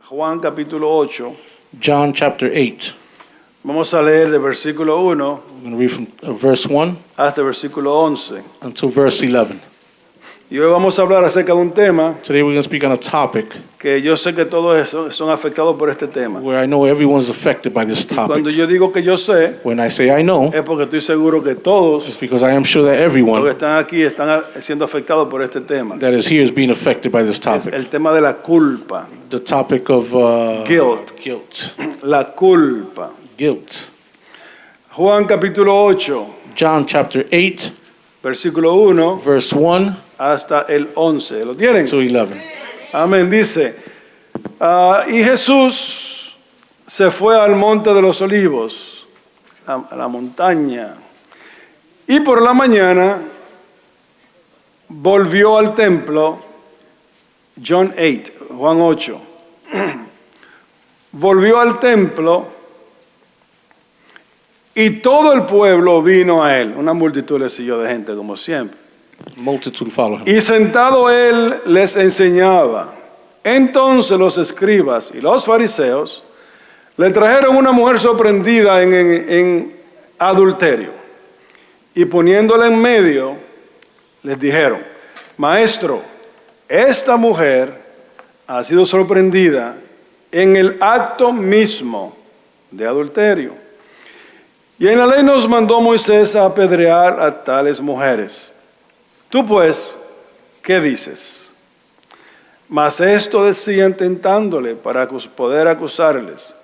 Juan capítulo 8. John chapter 8. Vamos a leer de versículo 1 We're going to read from verse 1 hasta el versículo 11. until verse 11. Y hoy vamos a hablar acerca de un tema Today we're going to speak on a topic que yo sé que todos son afectados por este tema. where I know everyone's affected by this Cuando topic. yo digo que yo sé, When I say I know, es porque estoy seguro que todos it's because I am sure that los que everyone están aquí están siendo afectados por este tema. that is here is being affected by this Es topic. el tema de la culpa. The topic of Guilt. La culpa. Guilt. Juan capítulo 8, John chapter 8, versículo 1 verse 1 hasta el 11. ¿Lo tienen? to 11. Amén. Dice, y Jesús se fue al monte de los olivos, a la montaña, y por la mañana volvió al templo. Juan 8. Volvió al templo y todo el pueblo vino a él. Una multitud le siguió de gente, como siempre. Multitude follow him. Y sentado él les enseñaba. Entonces los escribas y los fariseos le trajeron una mujer sorprendida en adulterio. Y poniéndola en medio, les dijeron, Maestro, esta mujer ha sido sorprendida en el acto mismo de adulterio. Y en la ley nos mandó Moisés a apedrear a tales mujeres. Tú pues, ¿qué dices? Mas esto decían tentándole para poder acusarles.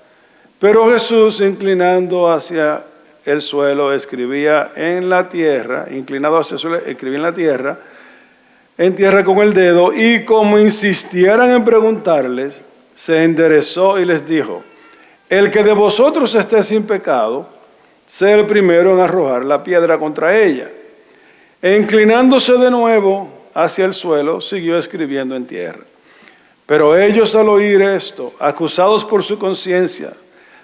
Pero Jesús, inclinando hacia el suelo, escribía en la tierra, inclinado hacia el suelo, escribía en tierra con el dedo, y como insistieran en preguntarles, se enderezó y les dijo, el que de vosotros esté sin pecado, sea el primero en arrojar la piedra contra ella. E inclinándose de nuevo hacia el suelo, siguió escribiendo en tierra. Pero ellos al oír esto, acusados por su conciencia,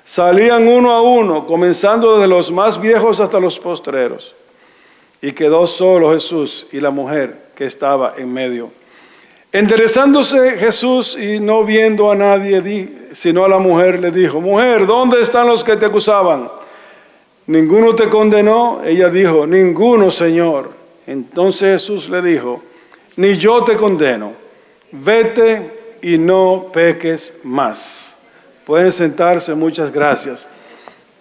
salían uno a uno, comenzando desde los más viejos hasta los postreros. Y quedó solo Jesús y la mujer que estaba en medio. Enderezándose Jesús y no viendo a nadie, sino a la mujer, le dijo, mujer, ¿dónde están los que te acusaban? ¿Ninguno te condenó? Ella dijo, ninguno, Señor. Entonces Jesús le dijo, ni yo te condeno, vete y no peques más. Pueden sentarse, muchas gracias.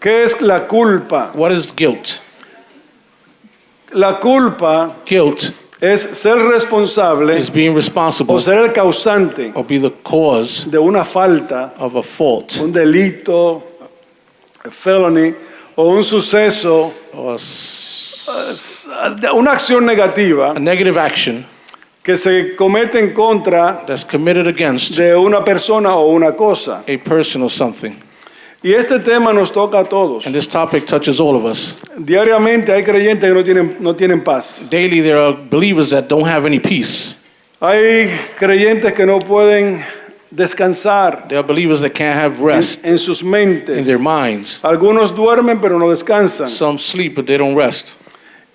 ¿Qué es la culpa? What is guilt? La culpa Guilt es ser responsable is being responsible o ser el causante or be the cause de una falta, of a fault un delito, a felony, o un suceso, or una acción negativa a negative action que se comete en contra that's committed against de una persona o una cosa. a person or something. Y este tema nos toca a todos. And this topic touches all of us. Diariamente hay creyentes que no tienen paz. Daily there are believers that don't have any peace. Hay creyentes que no pueden descansar There are believers that can't have rest en sus in mentes. their minds. Algunos duermen pero no descansan. Some sleep but they don't rest.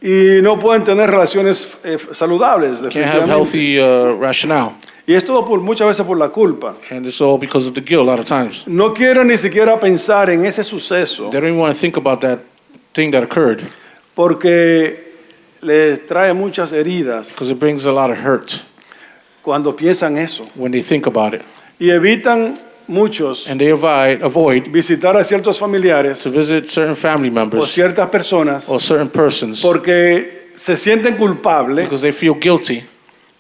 Y no pueden tener relaciones saludables, Can't have definitivamente. healthy rationale. Y es todo muchas veces por la culpa. And it's all because of the guilt a lot of times. No quiero ni siquiera pensar en ese suceso They don't even want to think about that thing that occurred porque les trae muchas heridas because it brings a lot of hurt cuando piensan eso. when they think about it. Y evitan muchos And they avoid visitar a ciertos familiares to visit certain family o members ciertas personas or certain persons porque se sienten culpables because they feel guilty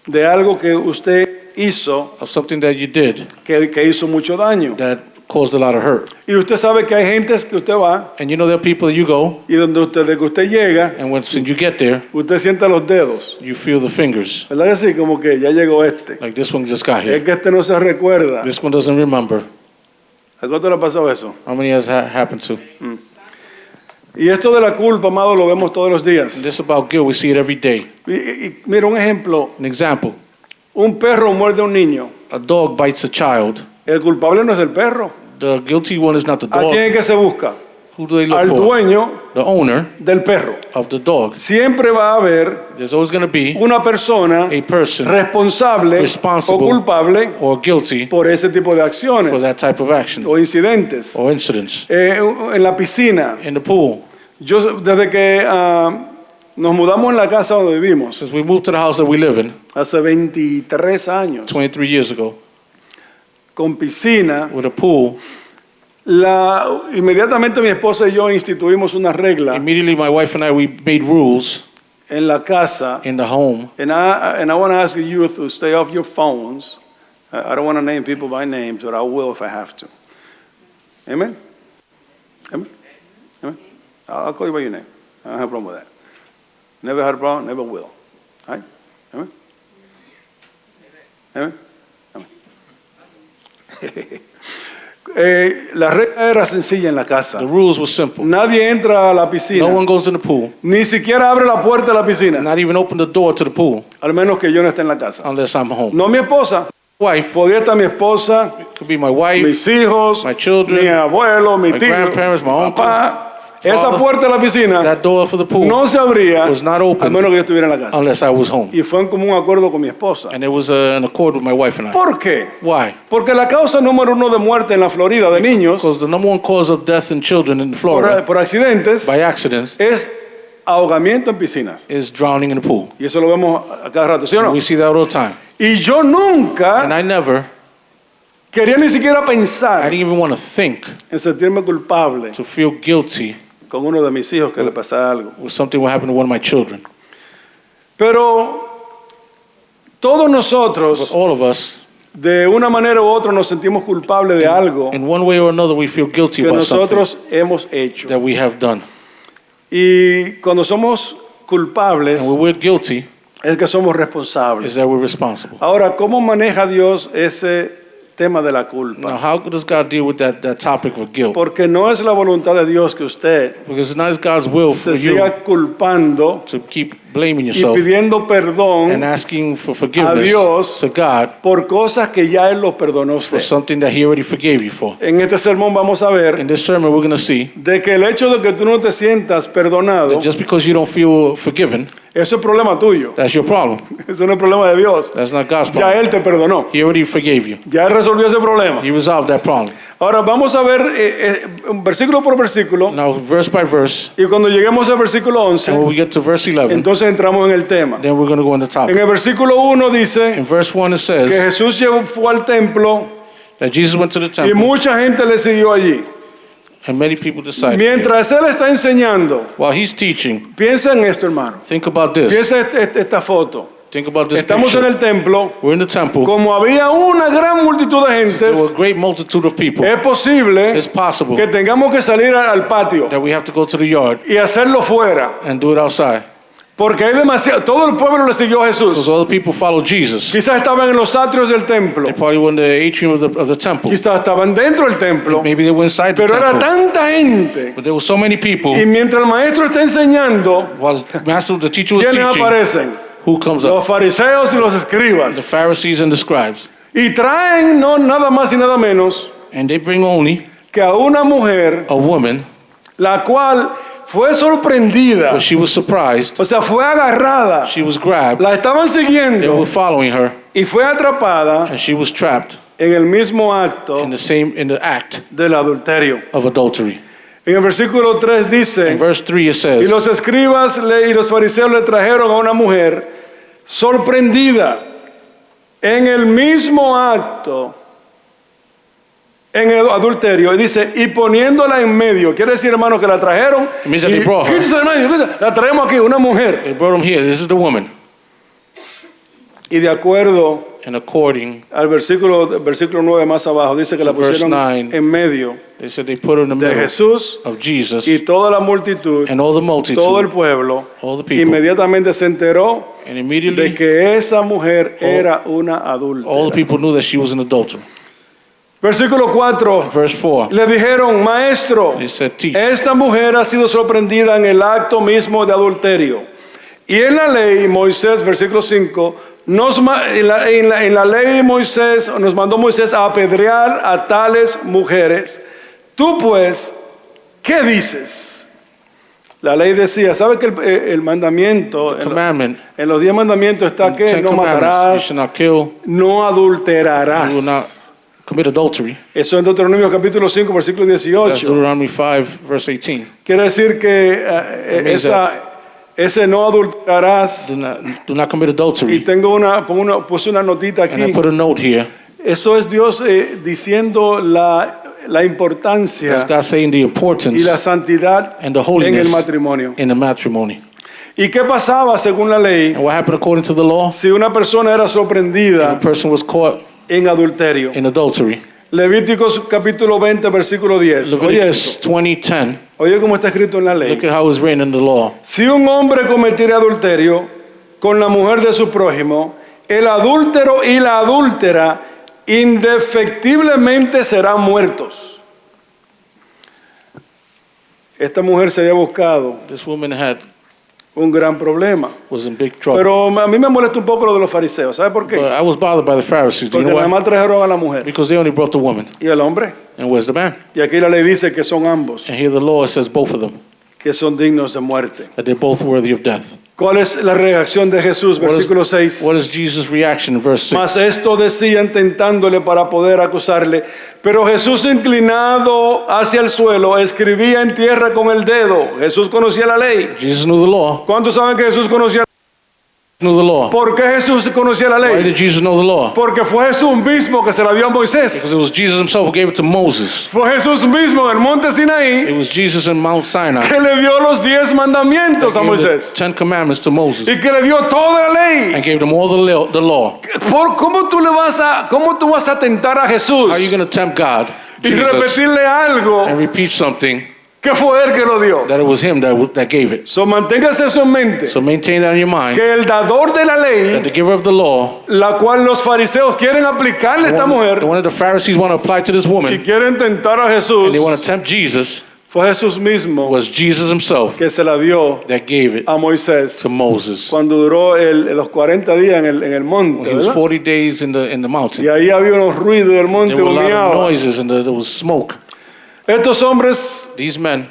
de algo que usted hizo of something that you did que hizo mucho daño. that caused a lot of hurt. Y usted sabe que hay gentes que usted va And you know there are people that you go, y desde que usted llega, and when you get there, usted sienta los dedos. you feel the fingers. ¿Verdad que sí? Como que ya llegó este. Like this one just got Es here. que este no se recuerda. This one doesn't remember. ¿A cuánto le ha pasado eso? How many has happened to? Y esto de la culpa, amado, lo vemos todos los días. And this about guilt, we see it every day. Y mira un ejemplo. An example, Un perro muerde a un niño. a dog bites a child. El culpable no es el perro. The guilty one is not the ¿A quién dog. es que se busca? Who do they look al for? dueño The owner del perro. of the dog. Siempre va a haber There's always going to be una persona a person responsable o responsible culpable or guilty por ese tipo de for acciones that type of action o incidentes. or incidents. En la piscina, In the pool, yo desde que nos mudamos en la casa donde vivimos, since we moved to the house that we live in hace 23 años, 23 years ago, con piscina, with a pool, inmediatamente mi esposa y yo instituimos una regla immediately my wife and I, we made rules en la casa, in the home. and I want to ask the youth to stay off your phones. I don't want to name people by names, but I will if I have to. Amen? Amen? Amen? I'll call you by your name. I don't have a problem with that. Never had a problem, never will. All right? Amen? Amen? Amen. La regla era sencilla en la casa. The rules were simple. Nadie entra a la piscina, No one goes in the pool, ni siquiera abre la puerta de la piscina, not even open the door to the pool, al menos que yo no esté en la casa. unless I'm home. No mi esposa, Wife, podía estar mi esposa, it could be my wife, mis hijos, my children, mi abuelo, mi my tío, grandparents, my uncle, papá. Esa father. puerta de la piscina that door for the pool, no se abría was not a open menos que yo estuviera en la casa. unless I was home. Y fue en común acuerdo con mi esposa. And it was in accord with my wife and I. ¿Por qué? Why? Porque la causa número 1 de muerte en la Florida de niños Because the number one cause of death in children in Florida por accidentes by accidents es ahogamiento en piscinas. is drowning in the pool. Y eso lo vemos a cada rato, ¿sí o no? We see that all the time. Y yo And nunca I never, quería ni siquiera I pensar didn't even want to think en sentirme culpable to feel guilty con uno de mis hijos que le pasara algo. with something that happened to one of my children. Pero todos But nosotros, all of us, de una manera u otra, nos sentimos culpables de algo in one way or another, we feel guilty que about something nosotros hemos hecho. that we have done. Y cuando somos culpables, And when we're guilty, es que somos responsables. is that we're responsible. Ahora, ¿cómo maneja Dios ese tema de la Now, culpa? how does God deal with that topic of guilt? Porque no es la voluntad de Dios que usted Because it's not God's will for se you siga culpando to keep blaming y yourself pidiendo and perdón asking for a forgiveness Dios to God por cosas que ya Él los perdonó a for usted. something that He already forgave you for. En este sermón vamos a ver In this sermon, we're going to see de que el hecho de que tú no te sientas perdonado, that just because you don't feel forgiven, eso es problema tuyo. that's your problem. Eso no es problema de Dios. That's not God's Ya problem. Él te perdonó. He already forgave you. Ya Él resolvió ese problema. He resolved that problem. Ahora vamos a ver versículo por versículo. Now, verse by verse, Y cuando lleguemos al versículo and 11, when we get to verse 11, entonces entramos en el tema. then we're going to go on the En topic. el versículo 1 dice In verse 1, it que says Jesús fue al templo that Jesus went to the y temple, mucha gente le siguió allí. and many people decided. Mientras Él está enseñando, While He's teaching, piensa en esto, hermano. think about this. Piensa esta foto. Think about this Estamos en picture. el templo. We're in the temple. Como había una gran multitud de There were a gentes, great multitude of people. es posible It's possible que tengamos que salir al patio that we have to go to the yard y hacerlo fuera. and do it outside. Porque hay demasiado, todo el pueblo le siguió a Because Jesús. all the people follow Jesus. Quizás estaban en los atrios del templo. They probably were in the atrium of the temple. Quizás estaban dentro del templo. Maybe they were inside the Pero era temple. tanta gente. But there were so many people. Y mientras el maestro está enseñando, While the teacher was ¿quiénes teaching, aparecen? who comes up? Los fariseos y los The escribas. Pharisees and the scribes. Y traen no nada más y nada menos And they bring only que a una mujer a woman, la cual fue sorprendida, but she was surprised. o sea, fue agarrada, She was grabbed. la estaban They siguiendo were following her, y fue atrapada and she was trapped en el mismo acto in the act del adulterio. of adultery. En el versículo 3 In dice, verse 3 it y says, los escribas y los fariseos le trajeron a una mujer sorprendida en el mismo acto, en el adulterio, y dice, y poniéndola en medio. Quiere decir, hermano, que la trajeron. It means that they brought her. Quítese en medio, la traemos aquí, una mujer. they brought him here. This is the woman. Y de acuerdo And according, al versículo 9 más abajo, dice que la To verse pusieron 9. en medio they said they put her in the de middle Jesús of Jesus y toda la multitud, and all the multitude. todo el pueblo. all the people. Inmediatamente se enteró And de immediately, que esa mujer era una adulta. all the people knew that she was an adulterer. Versículo 4. Verse 4, Le dijeron, maestro, they said, Teach. esta mujer ha sido sorprendida en el acto mismo de adulterio. Y en la ley, Moisés, versículo 5, en la ley Moisés, nos mandó Moisés a apedrear a tales mujeres. Tú pues, ¿qué dices? La ley decía, ¿sabe que el mandamiento, The commandment, en los 10 mandamientos está que Ten no Commandments, you matarás, shall not kill, no adulterarás? you will not commit adultery. Eso en Deuteronomio capítulo 5, versículo That's 18. Deuteronomy 5, verse 18. Quiere decir que means ese no adulterarás, Do not commit y adultery. puse una notita And I aquí. put a note here. Eso es Dios diciendo la That's importancia God saying the y importance la santidad and the en holiness el matrimonio. in the matrimony. ¿Y qué pasaba según la ley And what happened according to the law? si una persona era If a sorprendida person was caught en adulterio? in adultery. Levíticos capítulo 20, versículo 10. Oye Leviticus esto. 20:10. Oye cómo está escrito en la Look ley. at how it's written in the law. Si un hombre cometiera adulterio con la mujer de su prójimo, el adúltero y la adúltera indefectiblemente serán muertos. Esta mujer se había buscado This woman un gran problema. was in big trouble. Pero a mí me molesta un poco lo de los fariseos. ¿Sabe por But qué? I was bothered by the Pharisees. Do you Porque know nada why? más trajeron a la mujer Because they only brought the woman. y el hombre. And where's the man? Y aquí la ley dice que son ambos, And here the law says both of them, que son dignos de muerte. that they're both worthy of death. ¿Cuál es la reacción de Jesús? Versículo 6. What is Jesus' reaction in verse 6? Mas esto decían tentándole para poder acusarle. Pero Jesús, inclinado hacia el suelo, escribía en tierra con el dedo. Jesús conocía la ley. Jesus knew the law. ¿Cuántos saben que Jesús conocía? Knew the law. ¿Por qué Jesús conocía la Why ley? did Jesus know the law? Porque fue Jesús mismo que se la dio a Because Moisés. it was Jesus himself who gave it to Moses. Fue Jesús mismo en el monte It Sinaí was Jesus in Mount Sinai que le dio los 10 mandamientos a who gave the Moisés 10 commandments to Moses y que le dio toda la ley. and gave them all the law. ¿Cómo tú vas a tentar a Jesús How are you going to tempt God, y Jesus, repetirle algo and repeat something que fue él que lo dio? that it was him that gave it? So, manténgase eso en mente, So maintain that in your mind, que el dador de la that ley, the giver of the law, la cual los fariseos quieren aplicarle a esta the mujer one that the Pharisees want to apply to this y woman, quieren tentar a Jesús, and they want to tempt Jesus, fue Jesús mismo was Jesus himself que se la dio that gave it a Moisés to Moses. cuando duró los 40 días en el monte, He was ¿verdad? 40 days in the Y mountain. ahí había unos ruidos del monte There were a lot of humeaba. noises and there was smoke. Estos hombres These men,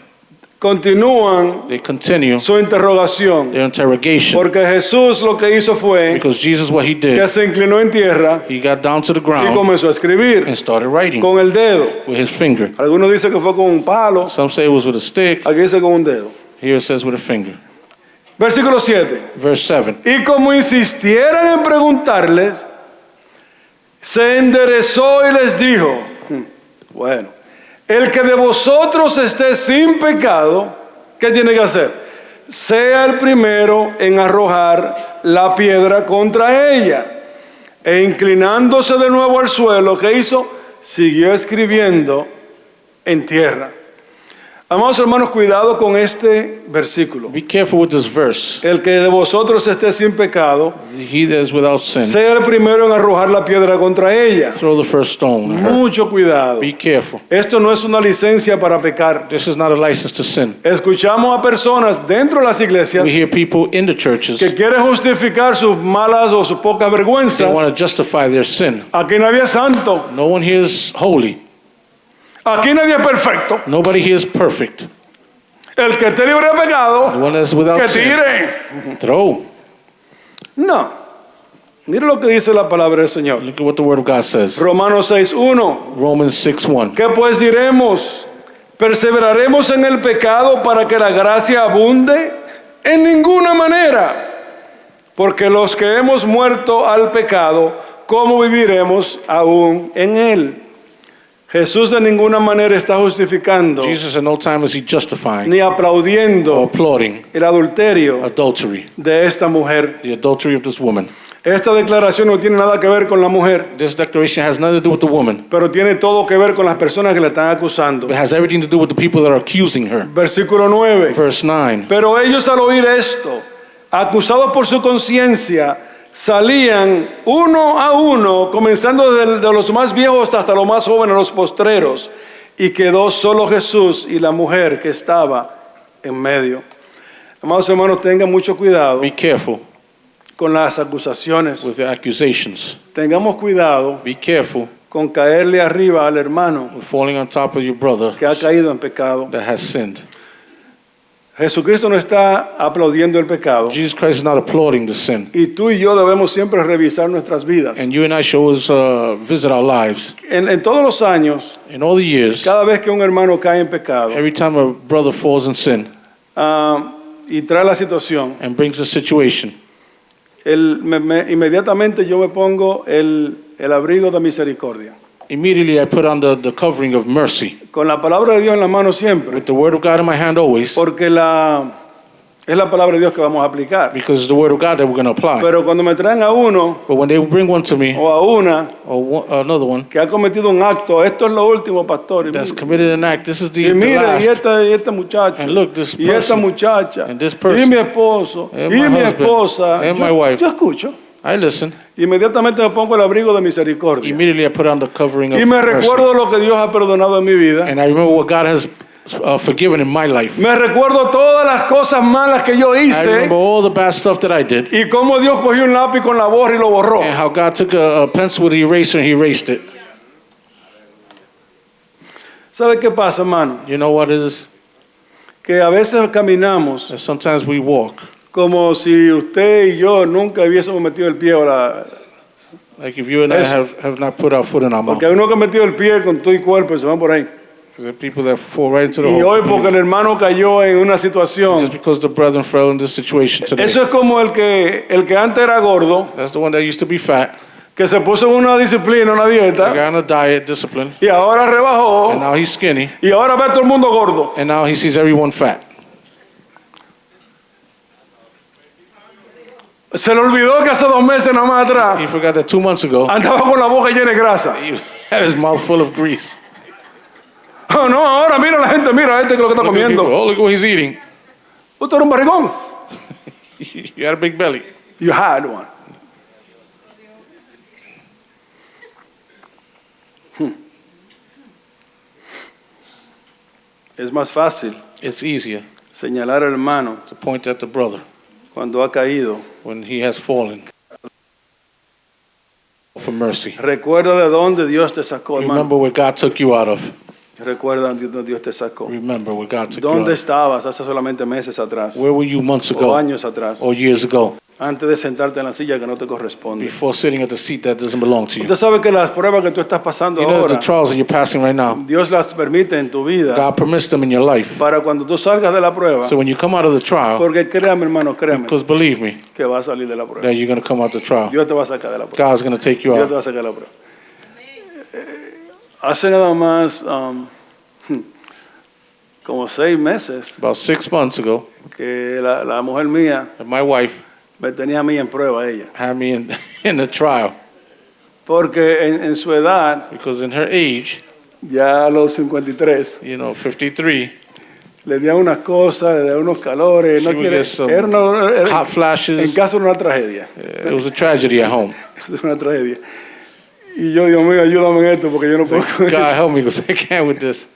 continúan they continue su interrogación their interrogation porque Jesús lo que hizo fue because Jesus, what he que did, se inclinó en tierra he got down to the y ground comenzó a escribir and started writing con el dedo. with his finger. Algunos dicen que fue con un palo, Some say it was with a stick. aquí dice con un dedo. Here it says with a finger. Versículo 7. Verse 7. Y como insistieran en preguntarles, se enderezó y les dijo, bueno, el que de vosotros esté sin pecado, ¿qué tiene que hacer? Sea el primero en arrojar la piedra contra ella. E inclinándose de nuevo al suelo, ¿qué hizo? Siguió escribiendo en tierra. Amados hermanos, cuidado con este versículo. Be careful with this verse. El que de vosotros esté sin pecado, He that is without sin, sea el primero en arrojar la piedra contra ella. throw the first stone at her. Mucho cuidado. Be careful. Esto no es una licencia para pecar. This is not a license to sin. Escuchamos a personas dentro de las iglesias We hear people in the churches, que quieren justificar sus malas o sus pocas they vergüenzas. want to justify their sin. Aquí nadie es santo. No one here is holy. Aquí nadie es perfecto. Nobody here is perfect. El que esté libre de The pecado, one that is without que sin, tire. throw. No. Mire lo que dice la palabra del Señor. Look at what the word of God says. Romanos 6:1. Romans 6:1. ¿Qué pues diremos? ¿Perseveraremos en el pecado para que la gracia abunde? En ninguna manera. Porque los que hemos muerto al pecado, ¿cómo viviremos aún en él? Jesús de ninguna manera está justificando Jesus at no time is he justifying ni or aplaudiendo applauding el adulterio adultery, de esta mujer. the adultery of this woman. Esta declaración no tiene nada que ver con la mujer, This declaration has nothing to do with the woman. pero tiene todo que ver con las personas que le están acusando. It has everything to do with the people that are accusing her. Versículo 9. Verse 9. Pero ellos al oír esto, acusados por su conciencia, salían uno a uno, comenzando de los más viejos hasta los más jóvenes, los postreros, y quedó solo Jesús y la mujer que estaba en medio. Amados hermanos, tengan mucho cuidado Be careful con las acusaciones. with the accusations. Tengamos cuidado Be careful con caerle arriba al hermano with falling on top of your brother que ha caído en pecado. that has sinned. Jesucristo no está aplaudiendo el pecado. Jesus Christ is not applauding the sin. Y tú y yo debemos siempre revisar nuestras vidas. And you and I should always visit our lives. En todos los años, In all the years, cada vez que un hermano cae en pecado every time a brother falls in sin y trae la situación, and brings the situation, inmediatamente yo me pongo el abrigo de misericordia. immediately I put on the covering of mercy, Con la palabra de Dios en la mano siempre, with the word of God in my hand always, porque es la palabra de Dios que vamos a aplicar. because it's the word of God that we're going to apply. Pero cuando me traen a uno But when they bring one to me, o a una or another one, que ha cometido un acto, esto es lo último, pastor. that's committed an act, this is the Y mire, last. y este muchacho, And look, this y esta person, muchacha, and this person, y mi esposo, and y my mi husband, esposa. and my wife. Yo escucho. I listen. Inmediatamente me pongo el abrigo de misericordia. Immediately I put on the covering of Y me mercy. recuerdo lo que Dios ha perdonado en mi vida. And I remember what God has forgiven in my life. Me recuerdo todas las cosas malas que yo I hice remember all the bad stuff that I did, y cómo Dios cogió un lápiz con la borra y lo borró. and how God took a pencil with the eraser and he erased it. ¿Sabe qué pasa, hermano? You know what it is? Que a veces caminamos That sometimes we walk como si usted y yo nunca hubiésemos metido el pie ahora. like if you and I Eso. have not put our foot in our mouth. Porque hay uno que ha metido el pie con todo y cuerpo y se van por ahí. There are people that fall right into the Y hole. hoy porque el hermano cayó en una Just situación. because the brethren fell in this situation today. Eso es como el que antes era gordo, That's the one that used to be fat, que se puso en una disciplina, una that dieta, got on a diet, discipline, y ahora and rebajó, now he's skinny, y ahora ve a todo el mundo gordo. and now he sees everyone fat. Se le olvidó que hace 2 meses nada más He atrás forgot that 2 months ago, andaba con la boca llena de grasa. he had his mouth full of grease. Oh, no, ahora mira la gente, mira este que lo que está Look at people. comiendo. Oh, look what he's eating. Usted era un barrigón. You had a big belly. You had one. Es más fácil It's easier señalar al hermano to point at the brother cuando ha caído. when he has fallen. For mercy. Recuerda de dónde Dios te sacó, Remember hermano. where God took you out of. Recuerda de dónde Dios te sacó. Remember where God took you ¿Dónde out of. estabas hace solamente meses atrás Where were you months o ago años atrás? or years ago Antes de sentarte en la silla que no te corresponde. before sitting at the seat that doesn't belong to you? Usted sabe que las pruebas que tú estás pasando You know the ahora, trials that you're passing right now, Dios las permite en tu vida God permits them in your life. para cuando tú salgas de la prueba. So when you come out of the trial, Porque créame, hermano, créame because believe me, que va a salir de la that prueba. you're going to come out the trial. Dios te va a sacar de la prueba. God's going to take you Dios te out. va a sacar de la prueba. Hace nada más como 6 meses About 6 months ago, que la mujer mía my wife me tenía a mí en prueba, ella. had me in the trial Porque en su edad, because in her age, ya a los 53, 53, le dio unas cosas, le dio unos calores. No She would quiere, get some era hot en flashes. casa era una tragedia. It was a tragedy at home. Es una tragedia. Y yo, Dios mío, ayúdame en esto porque yo no puedo. con God esto. help me because I can't with this.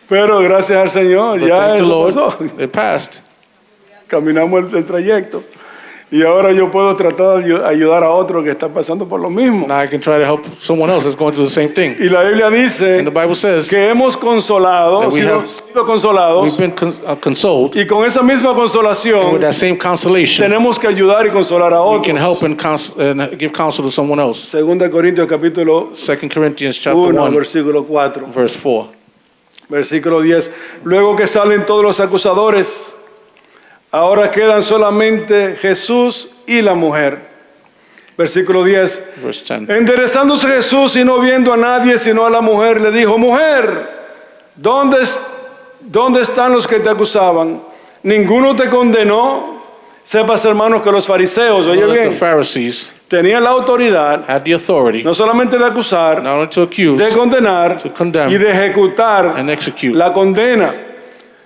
Pero gracias al Señor, But ya thank the eso Lord, pasó. it passed. Caminamos el trayecto. Y ahora yo puedo tratar de ayudar a otro que está pasando por lo mismo. Now I can try to help someone else that's going through the same thing. Y la Biblia dice And the Bible says que hemos consolado, That we sido consolados, we've been consoled, y con esa misma and with consolación that same consolation, tenemos que ayudar y consolar a we can otros. help and give counsel to someone else. 2 Corintios capítulo 2 Corinthians chapter 1, 1, versículo 4. verse 4. Versículo 10. Luego que salen todos los acusadores, ahora quedan solamente Jesús y la mujer. Versículo 10. Verse 10. Enderezándose Jesús y no viendo a nadie sino a la mujer, le dijo: mujer, ¿dónde están los que te acusaban? ¿Ninguno te condenó? Sepas, hermanos, que los fariseos, oye Know that the bien, Pharisees tenían la autoridad had the authority no solamente de acusar, not only to accuse de condenar to condemn y de ejecutar and execute. la condena.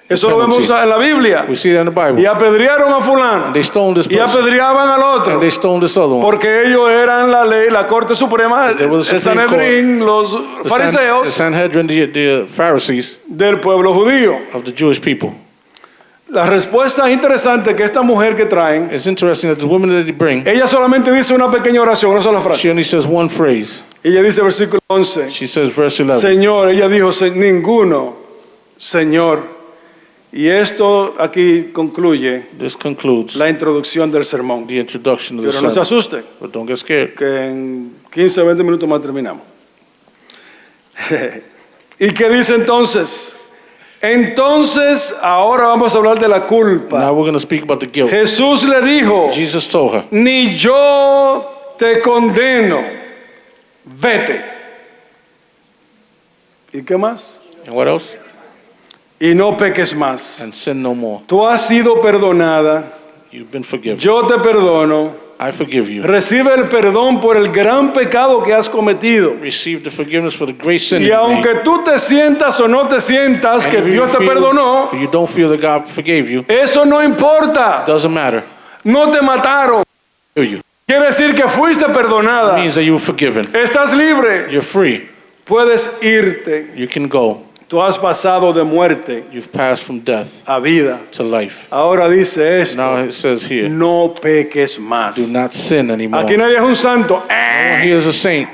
Eso lo penalty. vemos en la Biblia. We see that in the Y Bible. apedrearon a fulano. They stoned this Y person, apedreaban al otro. and they stoned this other one. Porque ellos eran la ley, la Corte Suprema, They were the el Supreme Sanedrín, los The fariseos Sanhedrin, the Pharisees del pueblo judío. of the Jewish people. La respuesta es interesante que esta mujer que traen, It's interesting that the woman that they bring, ella solamente dice una pequeña oración, una sola frase. she only says one phrase. Ella dice, versículo 11, She says, verse 11. Señor, ella dijo, ninguno, Señor. Y esto aquí concluye This concludes la introducción del sermón. the introduction of the Pero no se sermon. asusten, But don't get scared. que en 15 o 20 minutos más terminamos. ¿Y qué dice entonces? Entonces, ahora vamos a hablar de la Now culpa. we're going to speak about the guilt. Jesús le dijo, Jesus told her, ni yo te condeno, vete. ¿Y qué más? and what else? Y no peques más. And sin no more. Tú has sido perdonada, You've been forgiven. yo te perdono. I forgive you. Recibe el perdón por el gran pecado que has cometido. Receive the forgiveness for the great sin Y you aunque made. tú te sientas o no te sientas And que if you Dios te feel- perdonó, if you don't feel that God forgave you, eso no importa. doesn't matter. No te mataron. Do you? Quiere decir que fuiste It perdonada. means that you were forgiven. Estás libre. You're free. Puedes irte. You can go. Tú has pasado de muerte You've passed from death a vida. to life. Ahora dice esto. Now it says here, No peques más. do not sin anymore. Aquí nadie es un santo. No one here is a saint.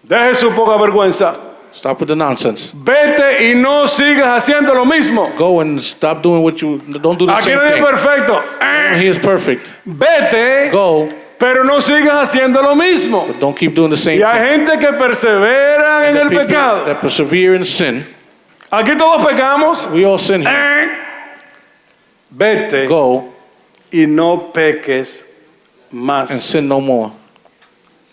Deje su poca vergüenza. Stop with the nonsense. Vete y no sigas haciendo lo mismo. Go and stop doing what you don't do the Aquí same nadie thing. es perfecto. No one here is perfect. Vete, Go, pero no sigas haciendo lo mismo. but don't keep doing the same Y hay thing. gente que persevera en el People pecado. that persevere in sin. Aquí todos pecamos. We all sin here. Vete Go y no peques and más. sin no more.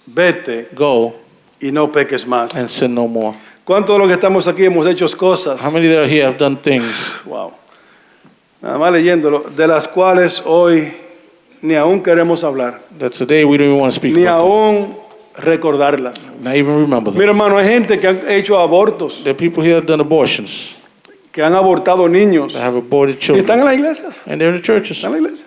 Vete Go y no peques más. and sin no more. ¿Cuántos de los que estamos aquí hemos hecho cosas? How many there here have done things Wow. Nada más leyéndolo, de las cuales hoy ni aún queremos hablar, that today we don't even want to speak ni about aún recordarlas. them, not even remember them? Mira, hermano, hay gente que han hecho abortos, There are people here that have done abortions, que han abortado niños that have aborted y están children, en las iglesias. and they're in the churches, Están en la iglesia.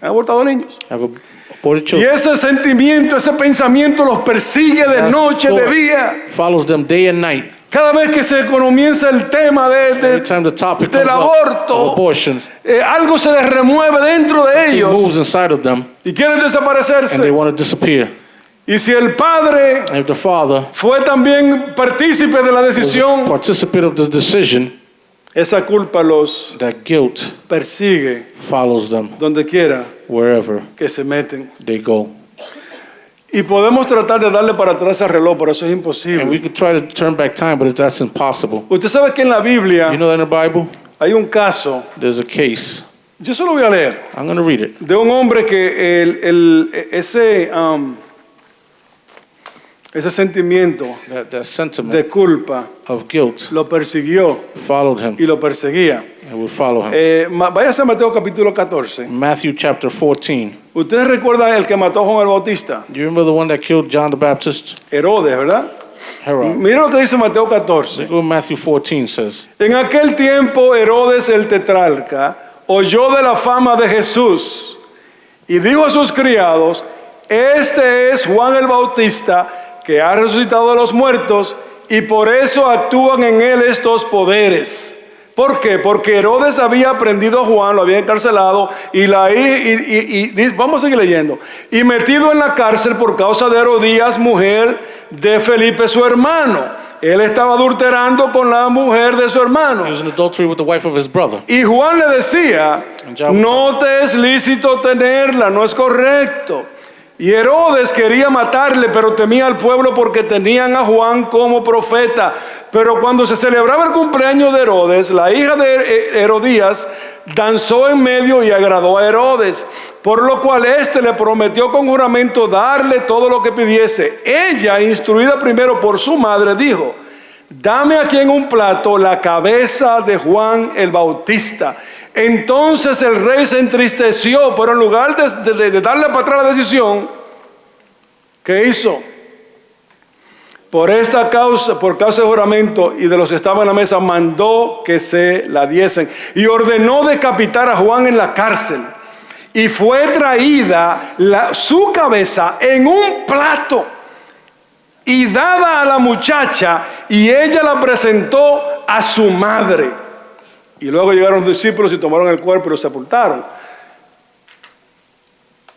Han abortado niños. have aborted Y children. ese sentimiento, ese pensamiento los persigue de That noche, de thought día. follows them day and night. Cada vez que se comienza el tema Every time the topic del comes up aborto, of abortion, algo se les remueve dentro de it ellos moves inside of them, y quieren and they desaparecerse. want to disappear. Y si el padre And if the father fue también partícipe de la was a decisión, participant of the decision, esa culpa los that guilt persigue follows them donde quiera wherever que se meten. they go. Y podemos tratar de darle para atrás al reloj, pero eso es And we imposible. could try to turn back time, but that's impossible. Usted sabe que en la Biblia You know that in the Bible, hay un caso, there's a case. yo se lo voy a leer, I'm going to read it. de un hombre que ese sentimiento That sentiment de culpa of guilt lo persiguió followed him y lo perseguía. and would follow him. Váyase a Mateo capítulo 14. Matthew chapter 14. ¿Ustedes recuerdan el que mató a Juan el Bautista? Do you remember the one that killed John the Baptist? Herodes, ¿verdad? Herod. Mira lo que dice Mateo 14. Look what Matthew 14 says. En aquel tiempo Herodes el tetrarca oyó de la fama de Jesús y dijo a sus criados, este es Juan el Bautista que ha resucitado de los muertos y por eso actúan en él estos poderes. ¿Por qué? Porque Herodes había prendido a Juan, lo había encarcelado vamos a seguir leyendo, y metido en la cárcel por causa de Herodías, mujer de Felipe su hermano. Él estaba adulterando con la mujer de su He hermano. was in adultery with the wife of his brother. Y Juan le decía, no te es lícito tenerla, no es correcto. Y Herodes quería matarle, pero temía al pueblo porque tenían a Juan como profeta. Pero cuando se celebraba el cumpleaños de Herodes, la hija de Herodías danzó en medio y agradó a Herodes, por lo cual éste le prometió con juramento darle todo lo que pidiese. Ella, instruida primero por su madre, dijo, dame aquí en un plato la cabeza de Juan el Bautista. Entonces el rey se entristeció, pero en lugar de darle para atrás la decisión, ¿qué hizo? Por esta causa, por causa de juramento y de los que estaban en la mesa, mandó que se la diesen y ordenó decapitar a Juan en la cárcel. Y fue traída su cabeza en un plato y dada a la muchacha, y ella la presentó a su madre. Y luego llegaron los discípulos y tomaron el cuerpo y lo sepultaron.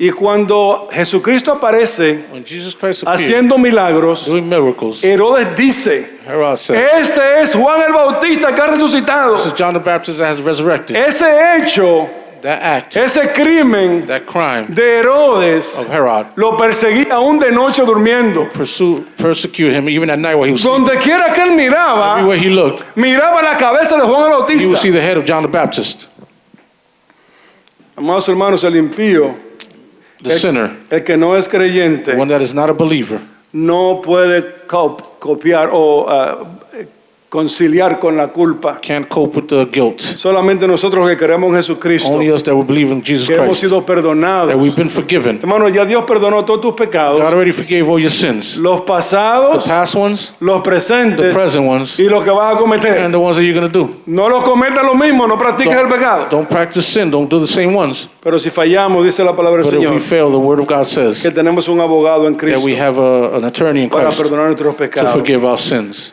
Y cuando Jesucristo aparece When Jesus Christ appeared, haciendo milagros, doing miracles, Herodes dice, Herod said, este es Juan el Bautista que ha resucitado. this is John the Baptist that has resurrected. Ese hecho, That act, ese crimen that crime de Herodes of Herod, lo perseguía aún de noche durmiendo. persecute him even at night while he was sleeping. Donde quiera que él miraba, Everywhere he looked, miraba la cabeza de Juan el he would see Bautista. the head of John the Baptist, Amados hermanos, el impío, the sinner, el que no es creyente, one that is not a believer, no puede copiar o conciliar con la culpa. can't cope with the guilt. Solamente nosotros que creemos en Jesucristo, Only us that will believe in Jesus que hemos Christ, sido perdonados. that we've been forgiven. Hermano, ya Dios perdonó todos tus God pecados, already forgave all your sins, los the pasados, past ones, los the presentes present ones, y los que vas a cometer. and the ones that you're going to do. No los cometas lo mismo, no practiques el pecado. Don't practice sin, don't do the same ones. Pero si fallamos, dice la palabra del But if we Señor, fail, the Word of God says que tenemos un abogado en that Cristo we have an attorney in para Christ perdonar nuestros to pecados. forgive our sins.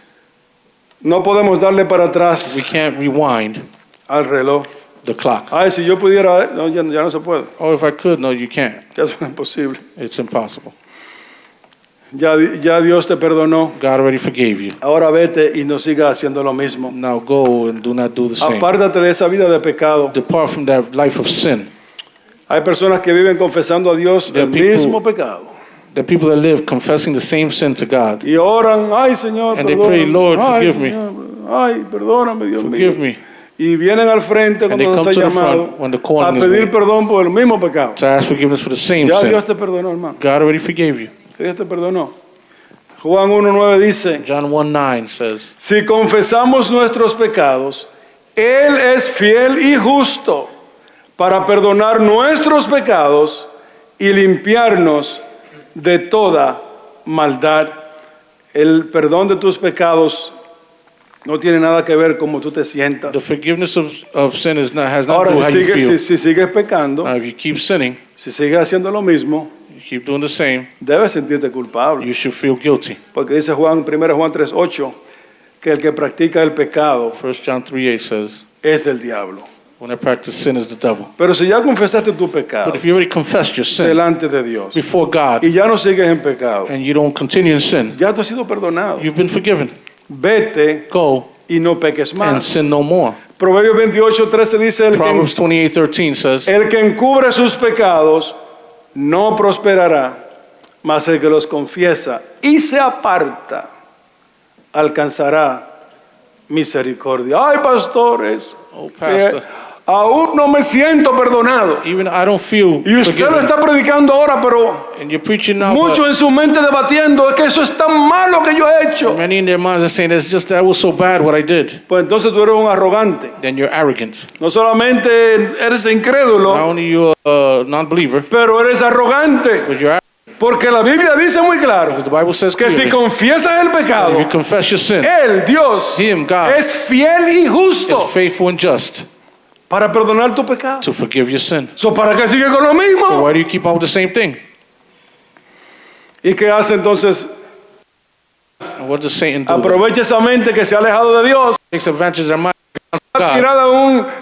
No podemos darle para atrás We can't rewind al reloj. the clock. Ay, si yo pudiera, no, ya no se puede. Oh, if I could, no, you can't. Ya es imposible. It's impossible. Ya Dios te perdonó. God already forgave you. Ahora vete y no sigas haciendo lo mismo. Now go and do not do the same. Apártate de esa vida de pecado. Depart from that life of sin. Hay personas que viven confesando a Dios There el are people- mismo pecado. The people that live confessing the same sin to God. Y oran, ay Señor, And they perdóname. pray, Lord, Ay, forgive me. Señor, ay, perdóname, Dios Forgive mío. me. Y vienen al frente And they cuando come se to ha the front llamado when the a calling is pedir made perdón por el mismo pecado. to ask forgiveness for the same Ya sin. Dios te perdonó, hermano. God already forgave you. Dios te perdonó. Juan 1:9 dice, John 1:9 says, si confesamos nuestros pecados, Él es fiel y justo para perdonar nuestros pecados y limpiarnos de toda maldad. El perdón de tus pecados no tiene nada que ver con cómo tú te sientas. the forgiveness of sin has not Ahora, to do how si you feel. sigues, si sigues pecando, Now, if you keep sinning, si sigues haciendo lo mismo, you keep doing the same, debes sentirte culpable. you should feel guilty. Porque dice 1 Juan 3:8 que el que practica el pecado 1 John 3:8 says, es el diablo. when I practice sin is the devil. Pero si ya confesaste tu pecado But if you already confessed your sin delante de Dios before God y ya no sigues en pecado, and you don't continue in sin, ya tú has sido perdonado. you've been forgiven. Vete Go y no peques and más. sin no more. Proverbios 28:13 dice Proverbs 28:13 says, el que encubre sus pecados no prosperará, mas el que los confiesa y se aparta alcanzará misericordia. Ay, pastores, oh pastor, aún no me siento perdonado. even I don't feel Y usted lo forgiven. está predicando ahora, pero And you're preaching now, mucho but en su mente debatiendo, es que eso es tan malo que yo he hecho. many in their minds are saying, it's just that was so bad what I did. Pues entonces tú eres un arrogante. Then you're arrogant. No solamente eres Not incrédulo, only you're a non-believer, pero eres arrogante. but you're arrogant. Porque la Biblia dice muy claro Because the Bible says que si clearly, confiesas el if pecado, you confess your sin, Él, Dios, Him, God, es fiel y is justo faithful and just para perdonar tu pecado. to forgive your sin. So, ¿para qué sigue con lo So mismo? why do you keep on with the same thing? ¿Y qué hace entonces? And what does Satan do? Aprovecha esa mente que se ha alejado de Dios, Takes advantage of their mind. está God. tirada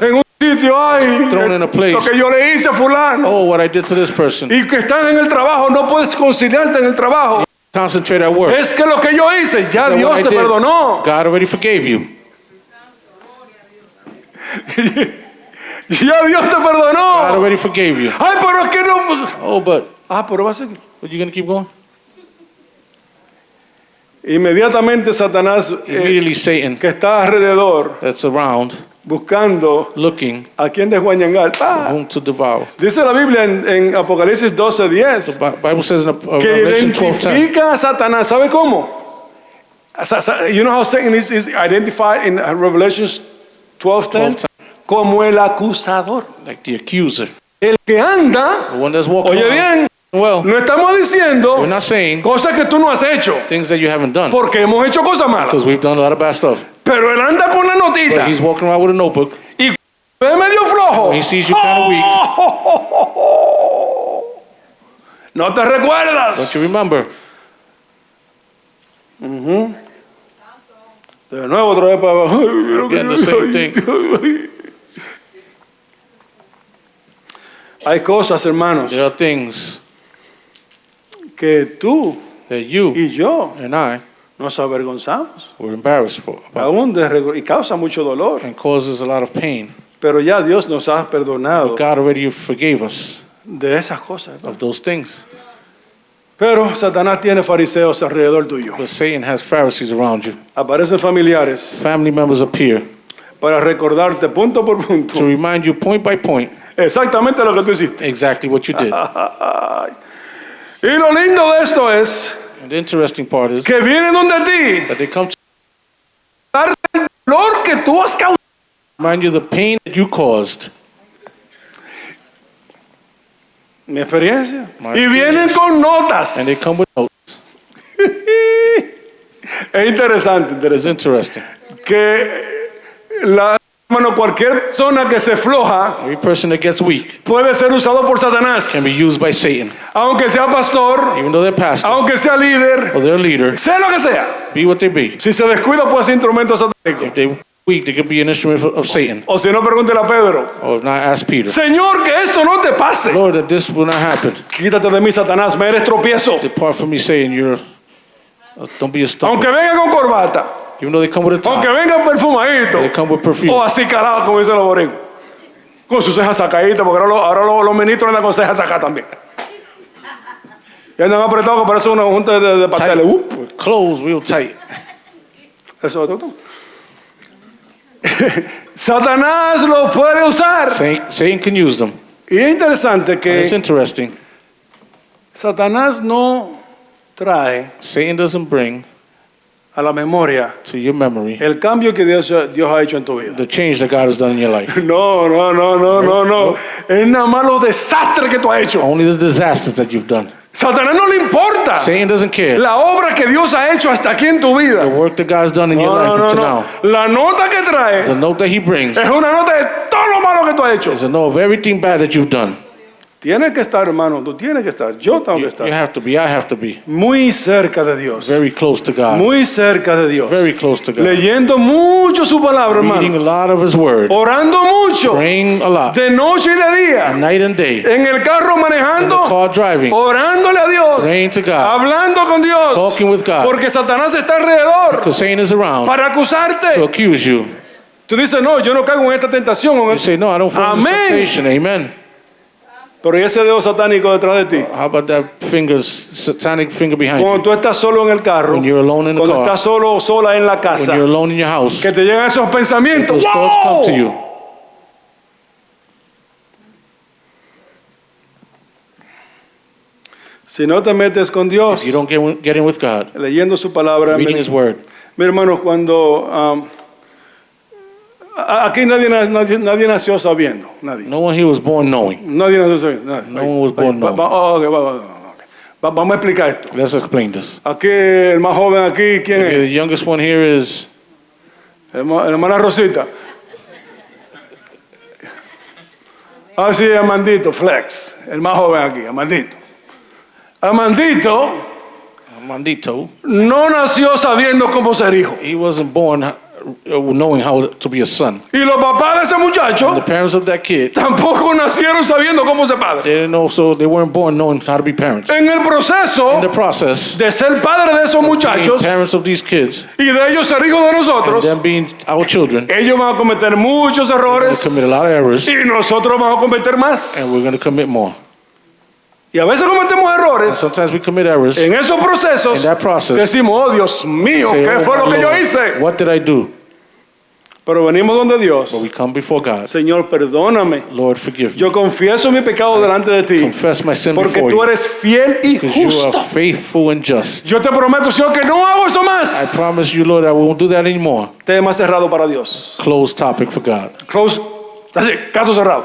en un sitio, ay, Thrown in a place. lo que yo le hice a fulano. Oh, what I did to this person. Y que estás en el trabajo, no puedes conciliarte en el trabajo. Concentrate at work. Es que lo que yo hice, ya Then what Dios I te did, perdonó. God already forgave you. Ya Dios te God perdonó. already forgave you. Ay, pero es que no. Oh, but Pero va a seguir. you gonna keep going? Inmediatamente Satanás, Immediately Satan que está alrededor, that's around buscando looking a quien desguañangar. whom to devour. Dice la Biblia en Apocalipsis 12:10 The Bible says in que Revelation 12:10, identifica a Satanás. ¿Sabe cómo? You know how Satan is identified in Revelation 12:10? Como el acusador. like the accuser, El que anda, the one that's walking oye around. bien, Well, no estamos diciendo we're not saying cosas que tú no has hecho, things that you haven't done, porque hemos hecho cosas malas. because we've done a lot of bad stuff. Pero él anda con la notita But he's walking around with a notebook. y ve medio flojo. When he sees you kind of weak, No te recuerdas. don't you remember? De nuevo otra vez para abajo. Ay, mira Again, que the same ay, thing. Hay cosas, hermanos, There are things que tú that you y yo and I nos avergonzamos were embarrassed for about, aún y causa mucho dolor. and causes a lot of pain. Pero ya Dios nos ha perdonado But God already forgave us de esas cosas, hermano. of those things. Pero Satanás tiene fariseos alrededor tuyo. But Satan has Pharisees around you. Aparecen familiares Family members appear para recordarte punto por to punto remind you point by point exactamente lo que tú hiciste. exactly what you did. Y lo lindo de esto es And the interesting part is que vienen donde ti that they come to darte el dolor que tú has causado. remind you the pain that you caused. Mi experiencia. My Y vienen experience. con notas. And they come with notes. Es interesante, It's interesante. interesting. Que cualquier persona que se floja Every person that gets weak puede ser usado por Satanás. can be used by Satan. Aunque sea pastor, Even though they're pastor aunque sea líder, or their leader, sea lo que sea. be what they be. Si se descuida puede ser instrumento satánico. If they're weak, they could be an instrument of Satan. O si no, pregúntele a Pedro. Or if not, ask Peter. Señor, que esto no te pase. Lord, that this will not happen. Quítate de mí, Satanás, me eres tropiezo. Depart from me, Satan. Don't be a stumble. Aunque venga con corbata, Even though they come with a aunque top, venga perfumadito, they come with perfume. o así calado, como dicen los boricuas, con sus cejas sacaditas, porque ahora los ministros andan con cejas sacadas también. Y andan apretados que parece una junta de pasteles. Tight, with clothes real tight. Eso es otro. Satanás lo puede usar. Satan can use them. Y es interesante And it's que interesting. Satanás no trae Satan doesn't bring a la memoria to your memory el cambio que Dios ha hecho en tu vida. the change that God has done in your life. No. Es nada más los desastres que tú has hecho. Only the disasters that you've done. Satanás no le importa Satan doesn't care. la obra que Dios ha hecho hasta aquí en tu The vida. work that God's done in your life up to now. La nota que The trae note that he brings es una nota de todo lo malo que tú has hecho. is a note of everything bad that you've done. Tienes que estar, hermano, tú tienes que estar, yo tengo que You estar have to be, I have to be muy cerca de Dios. very close to God. Muy cerca de Dios. Very close to God. Leyendo mucho su palabra, Reading a hermano. lot of his word. Orando mucho, Praying a lot. de noche y de día. Night and day. En el carro In the manejando, car driving. orándole a Dios. Praying to God. Hablando con Dios. Talking with God. Porque Satanás está alrededor Because Satan is around para to acusarte. accuse you. Tú dices, no, yo no caigo en esta tentación. You say, no, I don't fall into Amén. temptation. Amen. Pero ¿y ese dedo satánico detrás de ti? How about that satanic finger behind Cuando you? tú estás solo en el carro, When you're alone in the cuando car. estás solo o sola en la When casa, you're alone in your house. que te llegan esos pensamientos. Those thoughts come to you. Si no te metes con Dios, If you don't get in with God, leyendo su palabra, reading his word. mi hermano, cuando aquí nadie nació sabiendo, nadie. No one here was born knowing. Nadie nació sabiendo. Nadie. No one was born knowing. Vamos a explicar esto. Let's explain this. Aquí el más joven aquí, ¿quién Okay, es? the youngest one here is Hermana Rosita. Ah, sí, Amandito, Flex, el más joven aquí, Amandito. Amandito Mandito. no nació sabiendo cómo ser hijo. He wasn't born knowing how to be a son. Y los papás de ese The muchacho parents of that kid, tampoco nacieron sabiendo cómo ser padre. they didn't know, so they weren't born knowing how to be parents. En el In proceso the process, de ser padre de esos being muchachos parents of these kids y de ellos ser hijos de and nosotros, them being our children, ellos van a cometer muchos we errores commit a lot of errors, y nosotros vamos a cometer más. and we're going to commit more. Y a veces cometemos errores. Sometimes we commit errors. En esos procesos In that process, decimos, oh Dios mío, Say, ¿qué "Oh, fue lo my que yo Lord, hice? what did I do? Pero venimos donde Dios. But we come before God. Señor, perdóname. Lord, forgive me. Yo confieso mi pecado delante de ti. Confess my sin Porque before tú you. eres fiel y Because you justo. are faithful and just. Yo te prometo, Señor, que no hago eso I más. promise you, Lord, I won't do that anymore. Tema cerrado para Dios. Closed topic for God. Close. Así, caso cerrado.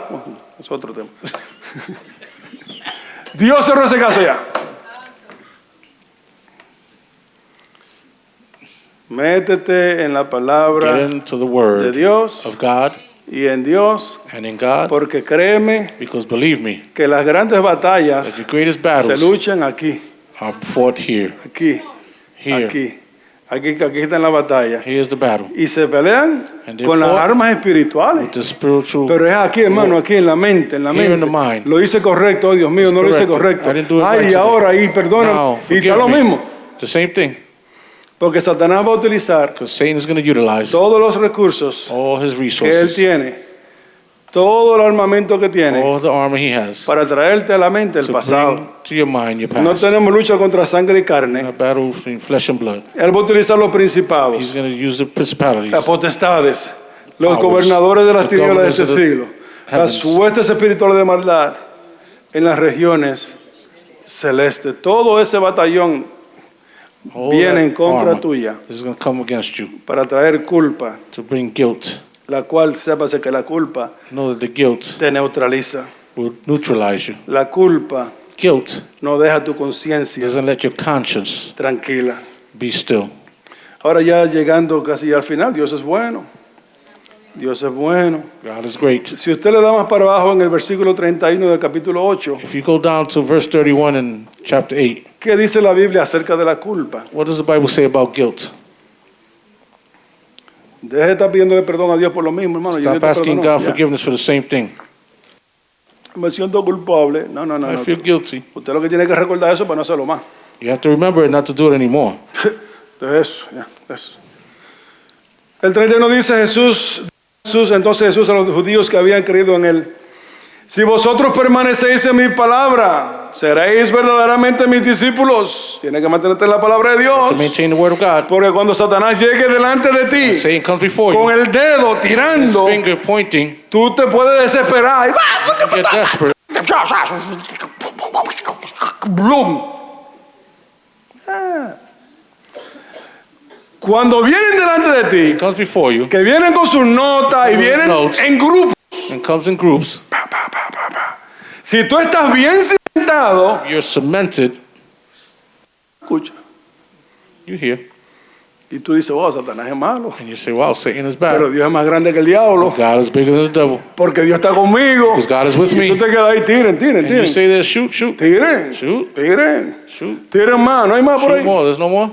Es otro tema. Dios cerró ese caso ya. Métete en la Get palabra into the de word Dios of God y en Dios, and in God, porque créeme because believe me, que las grandes that batallas the greatest se battles luchan aquí, are fought here, aquí, here, aquí, Aquí está en la batalla. Here's the battle. Y se pelean And they con las fought armas espirituales. With the spiritual. Pero es aquí, hermano, aquí en la mente, en la Here in mente. the mind. Lo hice correcto, oh Dios mío, It's no lo hice corrected. correcto. I didn't do it Ay, right y today. ahora, y perdóname. Now, Y está forgive lo me. mismo. The same thing. Porque Satanás va a utilizar Because Satan is going to utilize todos los recursos all his que él resources, tiene, todo el armamento que tiene, all the armor he has, para traerte a la mente el to pasado. bring to your mind your No past. tenemos lucha contra sangre y carne. A battle between flesh and blood. Él va a utilizar los principados, He's going to use the principalities, las potestades, los Powers, gobernadores de las the tinieblas de este governors of the siglo, las heavens. huestes espirituales de maldad en las regiones celestes. Todo ese batallón all viene that en contra armor tuya is going to come against you para traer culpa, to bring guilt. la cual sépase que la culpa Know that the guilt te neutraliza. will neutralize you. La culpa Guilt no deja tu conciencia doesn't let your conscience tranquila. be still. Ahora ya llegando casi al final, Dios es bueno. Dios es bueno. God is great. Si usted le da más para abajo en el versículo 31 del capítulo 8, If you go down to verse 31 in chapter 8, ¿qué dice la Biblia acerca de la culpa? what does the Bible say about guilt? Deje de estar pidiéndole perdón a Dios por lo mismo, hermano. Yo Stop te asking perdono. God Ya. forgiveness for the same thing. Me siento culpable. No, no, no. I no. feel guilty. Usted lo que tiene que recordar eso para no hacerlo más. You have to remember it not to do it anymore. Entonces eso, ya, eso. El 31 dice entonces Jesús a los judíos que habían creído en él: si vosotros permanecéis en mi palabra, seréis verdaderamente mis discípulos. Tiene que mantenerte en la palabra de To Dios. maintain the word of God. Porque cuando Satanás llegue delante de ti, Satan comes before con you, el dedo tirando, finger pointing, tú te puedes desesperar. Y you get desperate. ¡Blum! Ah. Cuando vienen delante de ti, Comes before you que vienen con sus notas y With vienen notes. en grupos. and comes in groups. Si tú estás bien cimentado, You're cemented. escucha, You hear, y tú dices, oh, Satanás es malo, and you say, "Wow, Satan is pero bad. Dios es más grande que el diablo, God is bigger than the devil. porque Dios está conmigo. Because God is with Y me." tú te quedas ahí, tiren, And you say this, shoot, shoot, tiren, Shoot. tiren, shoot, tiren más, no hay más por shoot ahí. more. There's no more.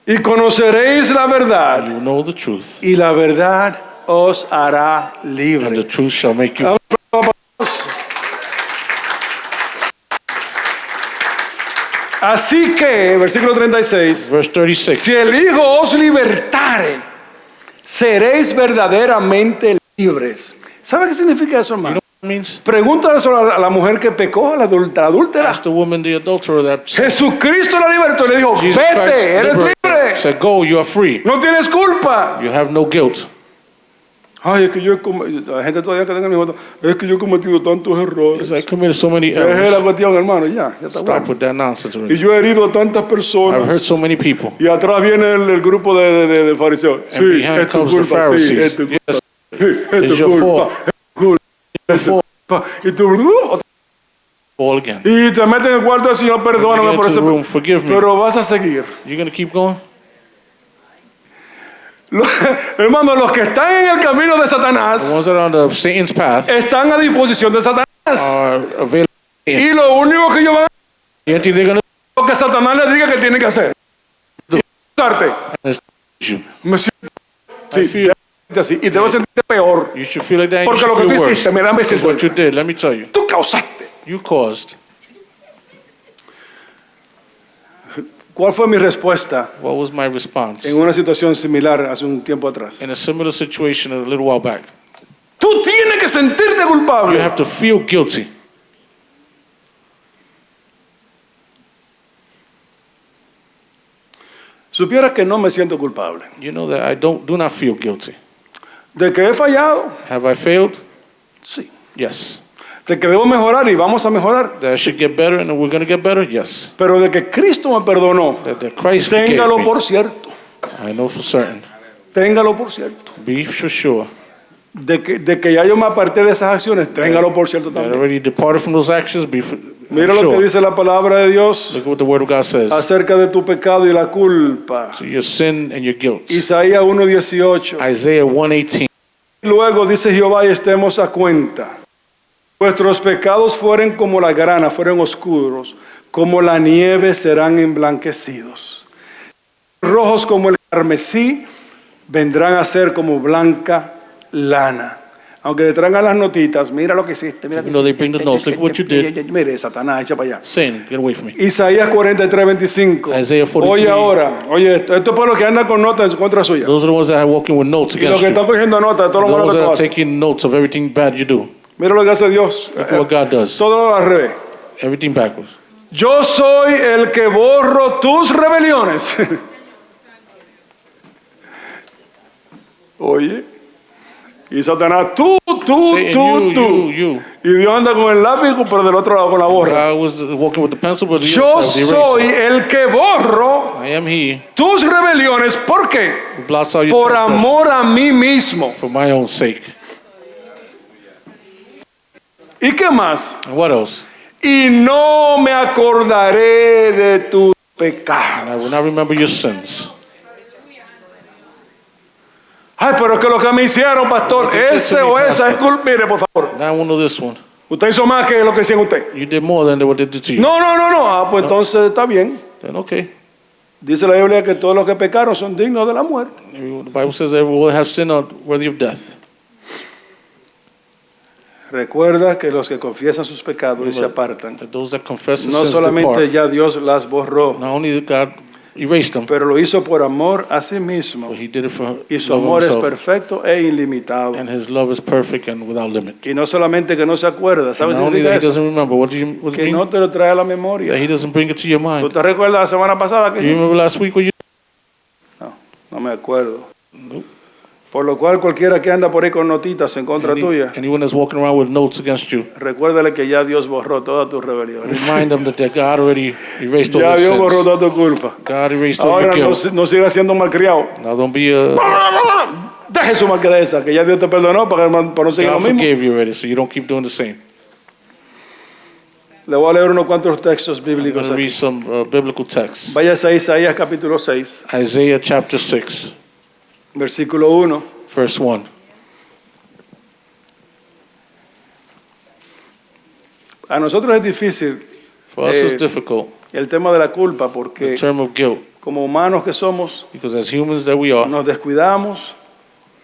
Y conoceréis la verdad, You know the truth, y la verdad os hará and libre. the truth shall make you. Así que, versículo 36, Verse 36. si el Hijo os libertare, seréis verdaderamente libres. ¿Sabe qué significa eso, hermano? What it means? Pregúntale eso a la mujer que pecó, a la adúltera. Ask the woman, the adulterer, that Jesucristo la libertó y le dijo, Jesus Christ vete, eres liberated, libre. said, "Go, you are free. No tienes culpa. You have no guilt." Ay, es que yo la gente todavía que tenga mi voto, es que yo he cometido tantos errores. Because I committed so many Deje la errors. cuestión, hermano, ya está Stop bueno. with that nonsense Y already. yo he herido a tantas I've hurt personas. so many people. Y atrás viene el grupo de fariseos. And Sí, behind es tu comes the culpa, sí, Pharisees. es tu culpa. Yes, Sí, es it's tu your culpa. fault. Es tu culpa. Y tú, Fall again. y te meten en el cuarto del Señor, perdóname You por get eso. into the room, forgive me. Pero vas a seguir. You're going to keep going? Hermanos, los que están en el camino de The Satanás ones that are on the Satan's path están a disposición de Satanás. are available. Y lo único que ellos van a hacer They're going es lo que Satanás les diga que tienen que hacer. Y darte. to you. Me siento I feel así. Y te vas a sentir peor. you should feel like that. And you Porque lo should que feel tú worse. hiciste, mira, me Because siento. what you did, let me tell you, Tú causaste. you caused. ¿Cuál fue mi respuesta What was my response en una situación similar hace un tiempo atrás? in a similar situation a little while back? Tú tienes que sentirte You culpable. have to feel guilty. Supiera que no me siento culpable. You know that I do not feel guilty. De que he fallado, Have I failed? sí. Yes. De que debo mejorar y vamos a mejorar. That I should get better and we're going to get better? Yes. Pero de que Cristo me perdonó, That Christ forgave téngalo me. por cierto. I know for certain. Téngalo por cierto. Be for sure. De que ya yo me aparté de esas acciones, téngalo por cierto That I también. already departed from those actions. Be for, Mira I'm lo que sure. dice la palabra de Dios Look at what the Word of God says. acerca de tu pecado y la culpa. So your sin and your guilt. Isaías 1:18. Isaiah 1:18. Luego dice Jehová, y estemos a cuenta. Vuestros pecados fueren como la grana, fueron oscuros, como la nieve serán emblanquecidos. Rojos como el carmesí vendrán a ser como blanca lana. Aunque te traigan las notitas, mira lo que hiciste. Mira Even though they bring the notes, look what you did. Mire, Satanás, echa para allá. Satan, get away from me. Isaías 43:25. Isaiah 43. Oye ahora, oye esto es por los que andan con notas en contra suya. Those are the ones that are walking with notes Y los against que you. están cogiendo notas de todo lo The malo ones que that tú are haces. taking notes of everything bad you do. Mira lo que hace Dios. Look what God does. Todo al revés. Everything backwards. Yo soy el que borro tus rebeliones. Oye. Y Satanás, tú. Satan, you. Y Dios anda con el lápiz, pero del otro lado con la borra. I was walking with the pencil, but the Yo other side, the soy eraser. el que borro I am he tus rebeliones. ¿Por qué? who blots out your Por transgressions amor a mí mismo. for my own sake. ¿Y qué más? And what else? Y no me acordaré de tus pecados. And I will not remember your sins. Ay, pero es que lo que me hicieron, pastor, ese o esa es culpa. Mire, por favor. Now I won't know this one. Usted hizo más que lo que decían usted. You did more than what they did to you. No. Ah, pues entonces está bien. Then okay. Dice la Biblia que todos los que pecaron son dignos de la muerte. The Bible says everyone will have sin are worthy of death. Recuerda que los que confiesan sus pecados y se apartan, That those that confess their no sins solamente depart. ya Dios las borró, Not only did God erase them, pero lo hizo por amor a sí mismo. but he did it for Y su love of amor es himself. perfecto e ilimitado. And his love is perfect and without limit. Y no solamente que no se acuerda, And ¿sabes not qué only that significa he eso? doesn't remember, what do you Que mean? no te lo trae a la That memoria. he doesn't bring it to your ¿Tú mind. te recuerdas la semana pasada que You remember last week when you... No me acuerdo. Nope. Por lo cual cualquiera que anda por ahí con notitas en contra tuya, Anyone that's walking around with notes against you, recuérdale que ya Dios borró todas tus rebeliones. remind them that God already erased all Ya their Dios borró sins. toda tu culpa. God erased all Ahora your no, guilt. no sigas siendo malcriado. Now don't be Deje su malcriadeza, que ya Dios te perdonó para no seguir lo God mismo. forgave you already, so you don't keep doing the same. Le voy a leer unos cuantos textos I'm going bíblicos to read aquí. some biblical texts. Váyase a Isaías capítulo 6, Isaiah chapter 6, versículo 1. verse 1. A nosotros es difícil For us it's difficult, el tema de la culpa the porque term of guilt, como humanos que somos, because as humans that we are, nos descuidamos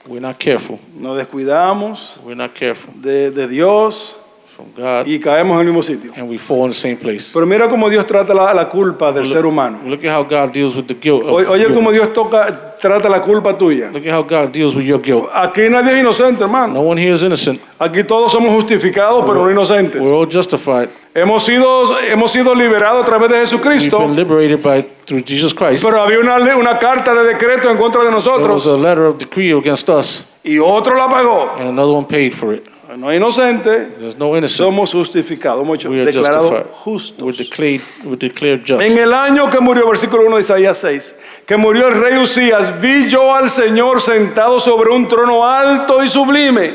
we're not careful. We're not careful de Dios from God, y caemos en el mismo sitio. and we fall in the same place. Pero mira cómo Dios trata la culpa del ser humano. Look at how God deals with the guilt. Of Oye you. cómo Dios trata la culpa tuya. Look at how God deals with your guilt. Aquí nadie es inocente, hermano. No one here is innocent. Aquí todos somos justificados, pero no inocentes. We're all justified. Hemos sido liberados a través de We've Jesucristo, been liberated through Jesus Christ. pero había una carta de decreto en contra de There was nosotros a letter of decree against us, y otro la pagó. and another one paid for it. No inocente, There's no innocent. somos justificados, hemos We are declarados justified. We're justos. declared just. En el año que murió, versículo 1 de Isaías 6, que murió el rey Usías, vi yo al Señor sentado sobre un trono alto y sublime,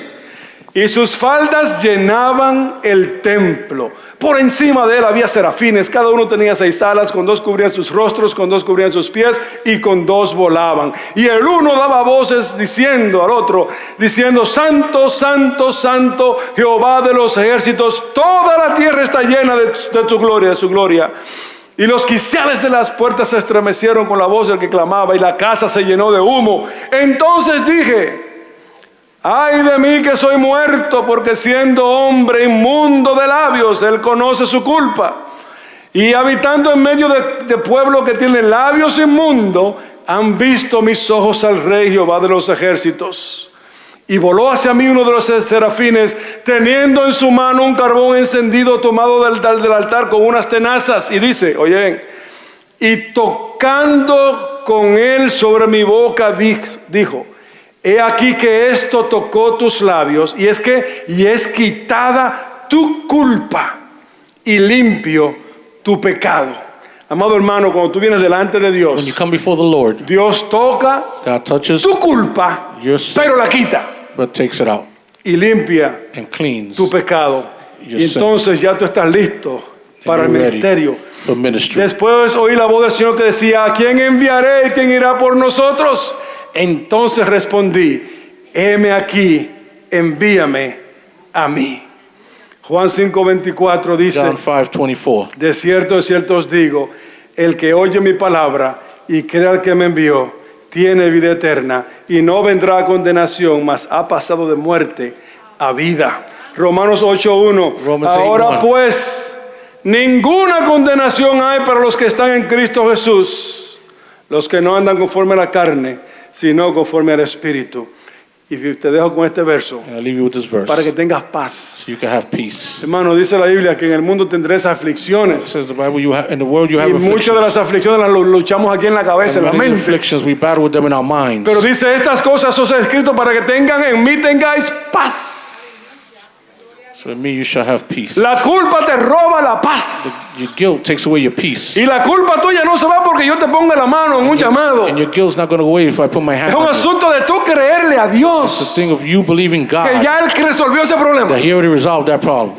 y sus faldas llenaban el templo. Por encima de él había serafines, cada uno tenía 6 alas, con 2 cubrían sus rostros, con 2 cubrían sus pies, y con 2 volaban. Y el uno daba voces diciendo al otro, diciendo: Santo, Santo, Santo, Jehová de los ejércitos, toda la tierra está llena de tu gloria, de su gloria. Y los quiciales de las puertas se estremecieron con la voz del que clamaba, y la casa se llenó de humo. Entonces dije: ay de mí que soy muerto, porque siendo hombre inmundo de labios, él conoce su culpa. Y habitando en medio de pueblo que tiene labios inmundos, han visto mis ojos al Rey Jehová de los ejércitos. Y voló hacia mí uno de los serafines, teniendo en su mano un carbón encendido tomado del altar con unas tenazas. Y dice, oye, y tocando con él sobre mi boca, dijo: he aquí que esto tocó tus labios, y es quitada tu culpa y limpio tu pecado. Amado hermano, cuando tú vienes delante de When you Dios, come before the Lord, Dios toca God touches tu culpa, your sin, pero la quita but takes it out y limpia and cleans tu pecado. your Y entonces ya tú estás listo para el you're ready ministerio. for ministry. Después oí la voz del Señor que decía: ¿a quién enviaré y quién irá por nosotros? Entonces respondí: heme aquí, envíame a mí. Juan 5:24 dice, John 5:24. de cierto os digo, el que oye mi palabra y cree al que me envió, tiene vida eterna y no vendrá a condenación, mas ha pasado de muerte a vida. Romanos 8:1. Romans Ahora 8:1. pues, ninguna condenación hay para los que están en Cristo Jesús, los que no andan conforme a la carne, sino conforme al Espíritu. Y te dejo con este verso And I leave you with this verse. para que tengas paz. So you can have peace. Hermano, dice la Biblia que en el mundo tendréis It aflicciones. says the Bible, in the world you have Y muchas de afflictions. las aflicciones las luchamos aquí en la cabeza, en And la many mente. afflictions, we battle with them in our minds. Pero dice, estas cosas os he escrito para que tengan en mí tengáis paz. So in me you shall have peace. La culpa te roba la paz. Your guilt takes away your peace. Y la culpa tuya no se va porque yo te ponga la mano en un llamado. And your guilt's not going to go away if I put my hand Es un on you. asunto de tú creerle a It's the Dios thing of you believing que God ya Él resolvió ese problema. that He already resolved that problem.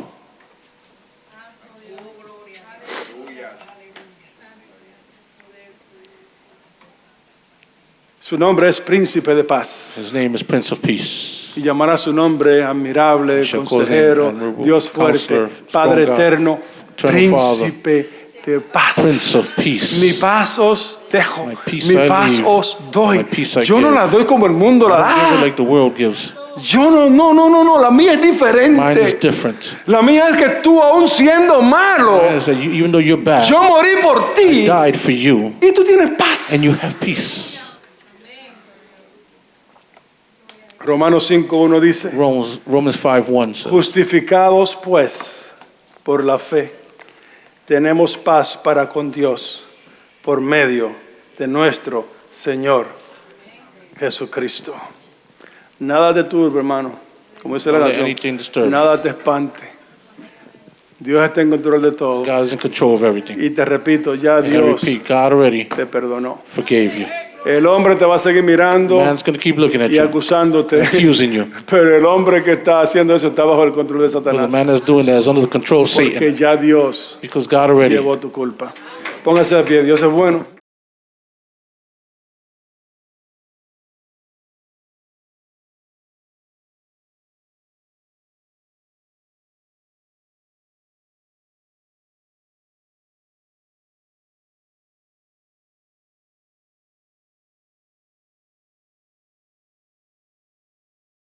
Su nombre es Príncipe de Paz. His name is Prince of Peace. Y llamará su nombre admirable, Shall call him consejero, admirable, Dios fuerte, Counselor, Padre strong God, eterno, eternal Father, Príncipe de paz. Prince of Peace. Mi paz os dejo, My peace mi I paz leave, os doy. my peace I Yo no give. la doy como el mundo la I don't give it da. like the world gives. Yo no, la mía es Mine is diferente. different. La mía es que tú aún siendo malo, Mine is that even though you're bad, yo morí por ti died for you, y tú tienes paz. and you have peace. Romanos 5:1 dice, Romans 5:1 says, justificados pues por la fe, tenemos paz para con Dios por medio de nuestro Señor Jesucristo. Nada te turbe, hermano, como dice la Don't let anything canción, disturb you. nada te espante. Dios está en control de todo. God is in control of everything. Y te repito, ya And I Dios repeat, God already te perdonó. forgave you. El hombre te va a seguir mirando Man's going to keep looking at y you, acusándote, accusing you. pero el hombre que está haciendo eso está bajo el control de But the Satanás, man that's doing that is under the control of Satan, porque ya Dios because God already llevó tu culpa. Póngase de pie, Dios es bueno.